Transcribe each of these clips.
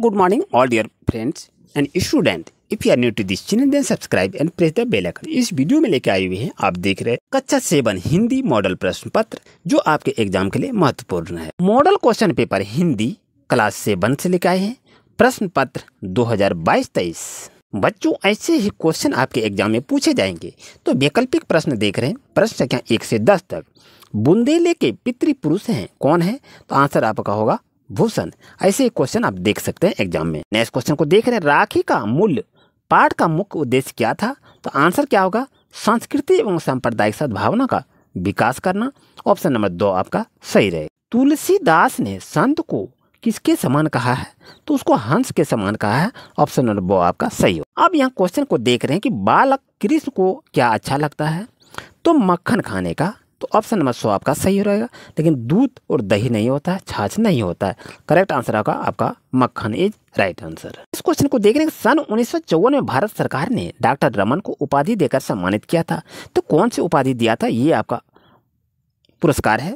Good morning all dear friends and student. If you are new to this channel then subscribe and press the bell icon. इस video में लेके आए हुए हैं आप देख रहे हैं कक्षा 7 हिंदी मॉडल प्रश्न पत्र जो आपके एग्जाम के लिए महत्वपूर्ण है। Model question paper Hindi class 7 से लेके आए हैं प्रश्न पत्र 2022-23। बच्चों ऐसे ही क्वेश्चन आपके एग्जाम में पूछे जाएंगे तो वैकल्पिक प्रश्न देख रहे हैं। प्रश्न संख्या 1 से 10 तक। बुंदेले के पितृपुरुष हैं कौन है? तो आंसर आपका होगा भूषण। ऐसे क्वेश्चन आप देख सकते हैं एग्जाम में। नेक्स्ट क्वेश्चन को देख रहे हैं, राखी का मूल्य पाठ का मुख्य उद्देश्य क्या था? तो आंसर क्या होगा? संस्कृति एवं सांप्रदायिक सद्भावना का विकास करना। ऑप्शन नंबर 2 आपका सही रहे। तुलसीदास ने संत को किसके समान कहा है? तो उसको हंस के समान कहा है। ऑप्शन नंबर 2 आपका सही हो। अब यहाँ क्वेश्चन को देख रहे हैं कि बालक कृष्ण को क्या अच्छा लगता है? तो मक्खन खाने का। तो ऑप्शन नंबर 100 आपका सही हो रहेगा। लेकिन दूध और दही नहीं होता है, छाछ नहीं होता है। करेक्ट आंसर होगा आपका मक्खन इज राइट आंसर। इस क्वेश्चन को देख रहे हैं, सन 1954 में भारत सरकार ने डॉक्टर रमन को उपाधि देकर सम्मानित किया था। तो कौन सी उपाधि दिया था? ये आपका पुरस्कार है।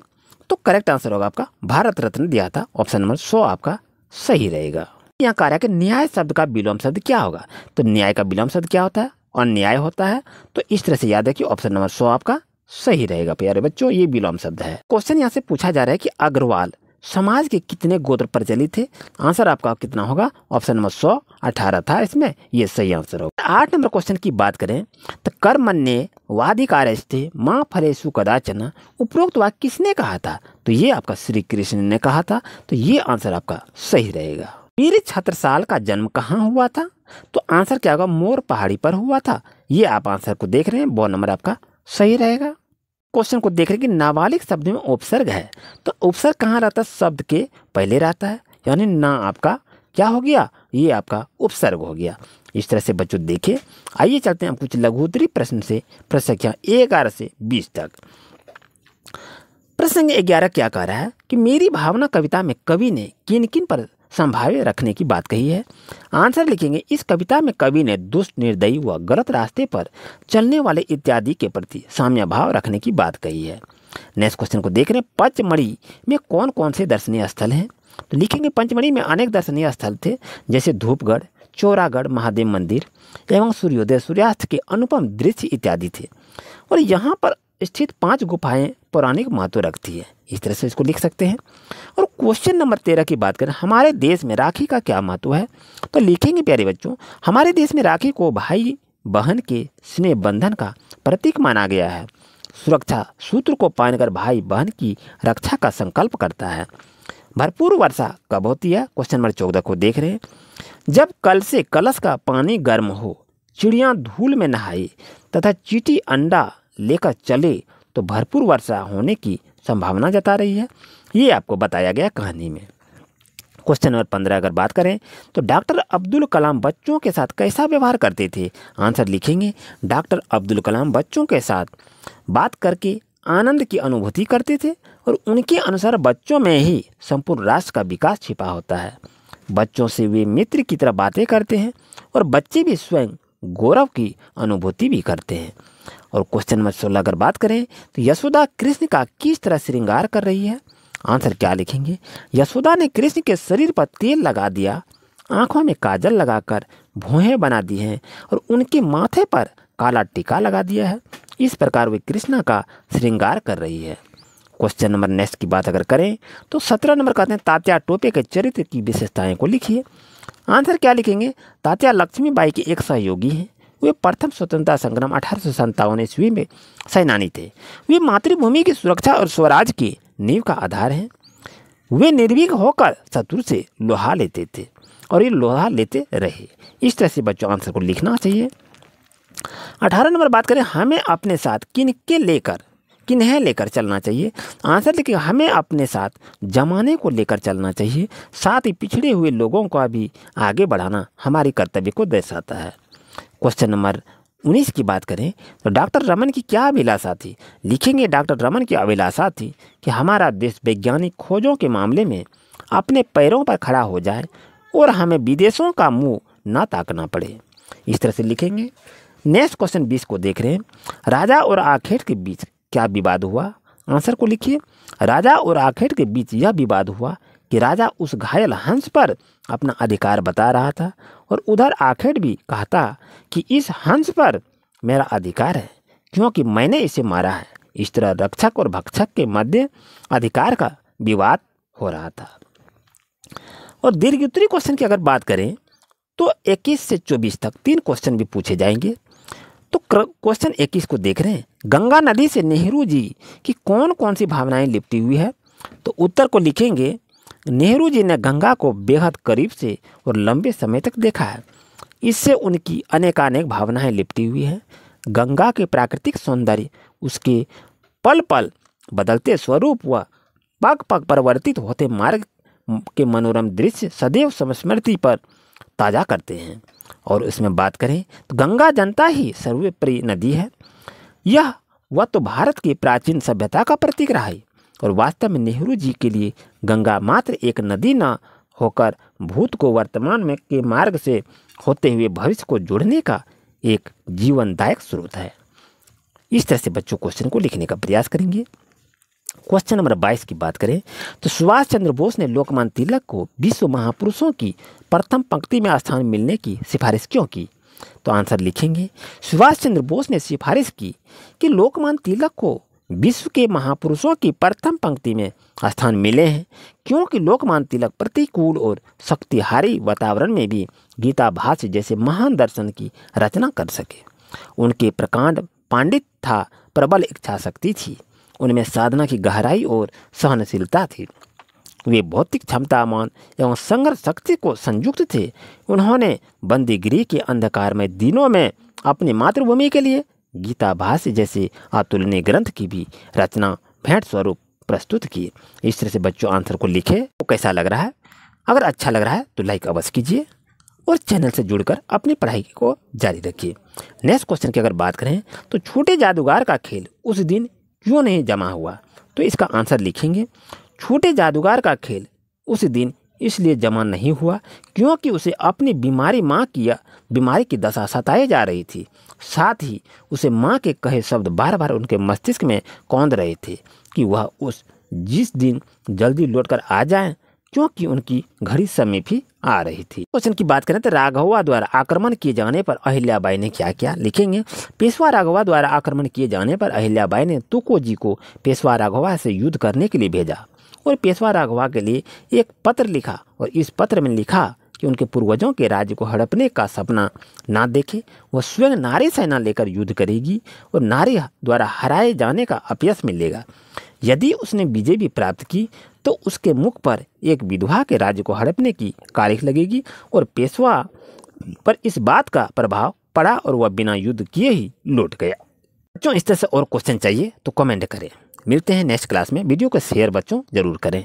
तो करेक्ट आंसर होगा आपका भारत रत्न दिया था। ऑप्शन नंबर 100 आपका सही रहेगा। यहाँ कह रहा है कि न्याय शब्द का विलोम शब्द क्या होगा? तो न्याय का विलोम शब्द क्या होता है? और न्याय होता है। तो इस तरह से याद है कि ऑप्शन नंबर 100 आपका सही रहेगा प्यारे बच्चों। ये विलोम शब्द है। क्वेश्चन यहाँ से पूछा जा रहा है कि अग्रवाल समाज के कितने गोत्र प्रचलित थे? आंसर आपका कितना होगा? ऑप्शन नंबर 100 18 था इसमें। ये सही आंसर होगा। 8 नंबर क्वेश्चन की बात करें तो कर्मण्ये वाधिकारस्ते माँ फलेषु कदाचन उपरोक्त वाक्य किसने कहा था? तो ये आपका श्री कृष्ण ने कहा था। तो ये आंसर आपका सही रहेगा। वीर छत्रसाल का जन्म कहाँ हुआ था? तो आंसर क्या होगा? मोर पहाड़ी पर हुआ था। ये आप आंसर को देख रहे हैं, 2 नंबर आपका सही रहेगा। क्वेश्चन को देख रहे हैं कि नाबालिग शब्द में उपसर्ग है। तो उपसर्ग कहाँ रहता है? शब्द के पहले रहता है, यानी ना आपका क्या हो गया? ये आपका उपसर्ग हो गया। इस तरह से बच्चों देखिए। आइए चलते हैं हम कुछ लघुत्तरी प्रश्न से प्रश्न संख्या 11 से 20 तक। प्रश्न 11 क्या कह रहा है कि मेरी भावना कविता में कवि ने किन किन पर संभाव्य रखने की बात कही है? आंसर लिखेंगे, इस कविता में कवि ने दुष्ट, निर्दयी व गलत रास्ते पर चलने वाले इत्यादि के प्रति साम्य भाव रखने की बात कही है। नेक्स्ट क्वेश्चन को देख रहे हैं, पचमढ़ी में कौन कौन से दर्शनीय स्थल हैं? तो लिखेंगे पंचमढ़ी में अनेक दर्शनीय स्थल थे, जैसे धूपगढ़, चौरागढ़ महादेव मंदिर एवं सूर्योदय सूर्यास्त के अनुपम दृश्य इत्यादि थे। और यहाँ पर स्थित 5 गुफाएं पौराणिक महत्व रखती है। इस तरह से इसको लिख सकते हैं। और क्वेश्चन नंबर 13 की बात करें, हमारे देश में राखी का क्या महत्व है? तो लिखेंगे प्यारे बच्चों, हमारे देश में राखी को भाई बहन के स्नेह बंधन का प्रतीक माना गया है। सुरक्षा सूत्र को पहनकर भाई बहन की रक्षा का संकल्प करता है। भरपूर वर्षा कब होती है? क्वेश्चन नंबर 14 को देख रहे हैं, जब कल से कलश का पानी गर्म हो, चिड़िया धूल में नहाए तथा चींटी अंडा लेकर चले तो भरपूर वर्षा होने की संभावना जता रही है। ये आपको बताया गया कहानी में। क्वेश्चन नंबर 15 अगर बात करें तो डॉक्टर अब्दुल कलाम बच्चों के साथ कैसा व्यवहार करते थे? आंसर लिखेंगे, डॉक्टर अब्दुल कलाम बच्चों के साथ बात करके आनंद की अनुभूति करते थे और उनके अनुसार बच्चों में ही संपूर्ण राष्ट्र का विकास छिपा होता है। बच्चों से वे मित्र की तरह बातें करते हैं और बच्चे भी स्वयं गौरव की अनुभूति भी करते हैं। और क्वेश्चन नंबर 16 अगर बात करें तो यशोदा कृष्ण का किस तरह श्रृंगार कर रही है? आंसर क्या लिखेंगे, यशोदा ने कृष्ण के शरीर पर तेल लगा दिया, आंखों में काजल लगाकर भौहें बना दी हैं और उनके माथे पर काला टीका लगा दिया है। इस प्रकार वे कृष्णा का श्रृंगार कर रही है। क्वेश्चन नंबर नेक्स्ट की बात अगर करें तो 17 नंबर कहते हैं, तात्या टोपे के चरित्र की विशेषताएं को लिखिए। आंसर क्या लिखेंगे, तात्या लक्ष्मीबाई के एक सहयोगी हैं। वे प्रथम स्वतंत्रता संग्राम 1857 ईस्वी में सेनानी थे। वे मातृभूमि की सुरक्षा और स्वराज की नींव का आधार हैं। वे निर्भीक होकर शत्रु से लोहा लेते थे और ये लोहा लेते रहे। इस तरह से बच्चों आंसर को लिखना चाहिए। 18 नंबर बात करें, हमें अपने साथ किन्हें लेकर चलना चाहिए? आंसर लिखिए, हमें अपने साथ जमाने को लेकर चलना चाहिए, साथ ही पिछड़े हुए लोगों को भी आगे बढ़ाना हमारी कर्तव्य को दर्शाता है। क्वेश्चन नंबर 19 की बात करें तो डॉक्टर रमन की क्या अभिलाषा थी? लिखेंगे, डॉक्टर रमन की अभिलाषा थी कि हमारा देश वैज्ञानिक खोजों के मामले में अपने पैरों पर खड़ा हो जाए और हमें विदेशों का मुंह न ताकना पड़े। इस तरह से लिखेंगे। नेक्स्ट क्वेश्चन 20 को देख रहे हैं, राजा और आखेट के बीच क्या विवाद हुआ? आंसर को लिखिए, राजा और आखेट के बीच यह विवाद हुआ कि राजा उस घायल हंस पर अपना अधिकार बता रहा था और उधर आखेड़ भी कहता कि इस हंस पर मेरा अधिकार है क्योंकि मैंने इसे मारा है। इस तरह रक्षक और भक्षक के मध्य अधिकार का विवाद हो रहा था। और दीर्घ उत्तरी क्वेश्चन की अगर बात करें तो 21 से 24 तक 3 क्वेश्चन भी पूछे जाएंगे। तो क्वेश्चन 21 को देख रहे हैं, गंगा नदी से नेहरू जी की कौन कौन सी भावनाएं लिपटी हुई है। तो उत्तर को लिखेंगे, नेहरू जी ने गंगा को बेहद करीब से और लंबे समय तक देखा है। इससे उनकी अनेकानेक भावनाएं लिपटी हुई है। गंगा के प्राकृतिक सौंदर्य, उसके पल पल बदलते स्वरूप व पग पग परिवर्तित होते मार्ग के मनोरम दृश्य सदैव स्मृति पर ताज़ा करते हैं। और इसमें बात करें तो गंगा जनता ही सर्वप्रिय नदी है। वह तो भारत की प्राचीन सभ्यता का प्रतीक रहा है और वास्तव में नेहरू जी के लिए गंगा मात्र एक नदी न होकर भूत को वर्तमान में के मार्ग से होते हुए भविष्य को जोड़ने का एक जीवनदायक स्रोत है। इस तरह से बच्चों क्वेश्चन को लिखने का प्रयास करेंगे। क्वेश्चन नंबर 22 की बात करें तो सुभाष चंद्र बोस ने लोकमान्य तिलक को विश्व महापुरुषों की प्रथम पंक्ति में स्थान मिलने की सिफारिश क्यों की। तो आंसर लिखेंगे, सुभाष चंद्र बोस ने सिफारिश की कि लोकमान्य तिलक को विश्व के महापुरुषों की प्रथम पंक्ति में स्थान मिले हैं क्योंकि लोकमान्य तिलक प्रतिकूल और शक्तिहारी वातावरण में भी गीता भाष्य जैसे महान दर्शन की रचना कर सके। उनके प्रकांड पांडित था, प्रबल इच्छा शक्ति थी, उनमें साधना की गहराई और सहनशीलता थी। वे भौतिक क्षमतामान एवं संघर्ष शक्ति को संयुक्त थे। उन्होंने बंदीगिरी के अंधकारमय दिनों में अपनी मातृभूमि के लिए गीता भाष्य जैसे अतुलनीय ग्रंथ की भी रचना भेंट स्वरूप प्रस्तुत की। इस तरह से बच्चों आंसर को लिखे। तो कैसा लग रहा है? अगर अच्छा लग रहा है तो लाइक अवश्य कीजिए और चैनल से जुड़कर अपनी पढ़ाई को जारी रखिए। नेक्स्ट क्वेश्चन की अगर बात करें तो छोटे जादूगर का खेल उस दिन क्यों नहीं जमा हुआ। तो इसका आंसर लिखेंगे, छोटे जादूगर का खेल उस दिन इसलिए जमा नहीं हुआ क्योंकि उसे अपनी बीमारी की दशा सताई जा रही थी। साथ ही उसे माँ के कहे शब्द बार बार उनके मस्तिष्क में कौंध रहे थे कि वह जिस दिन जल्दी लौटकर आ जाएं क्योंकि उनकी घड़ी समय भी आ रही थी। क्वेश्चन की बात करें तो राघवा द्वारा आक्रमण किए जाने पर अहिल्याबाई ने क्या किया। लिखेंगे, पेशवा राघवा द्वारा आक्रमण किए जाने पर अहिल्याबाई ने तुकोजी को पेशवा राघवा से युद्ध करने के लिए भेजा और पेशवा राघवा के लिए एक पत्र लिखा और इस पत्र में लिखा कि उनके पूर्वजों के राज्य को हड़पने का सपना ना देखे। वह स्वयं नारी सेना लेकर युद्ध करेगी और नारी द्वारा हराए जाने का अपयश मिलेगा। यदि उसने विजय भी प्राप्त की तो उसके मुख पर एक विधवा के राज्य को हड़पने की कारिख लगेगी और पेशवा पर इस बात का प्रभाव पड़ा और वह बिना युद्ध किए ही लौट गया। बच्चों इस तरह से और क्वेश्चन चाहिए तो कमेंट करें। मिलते हैं नेक्स्ट क्लास में। वीडियो को शेयर बच्चों जरूर करें।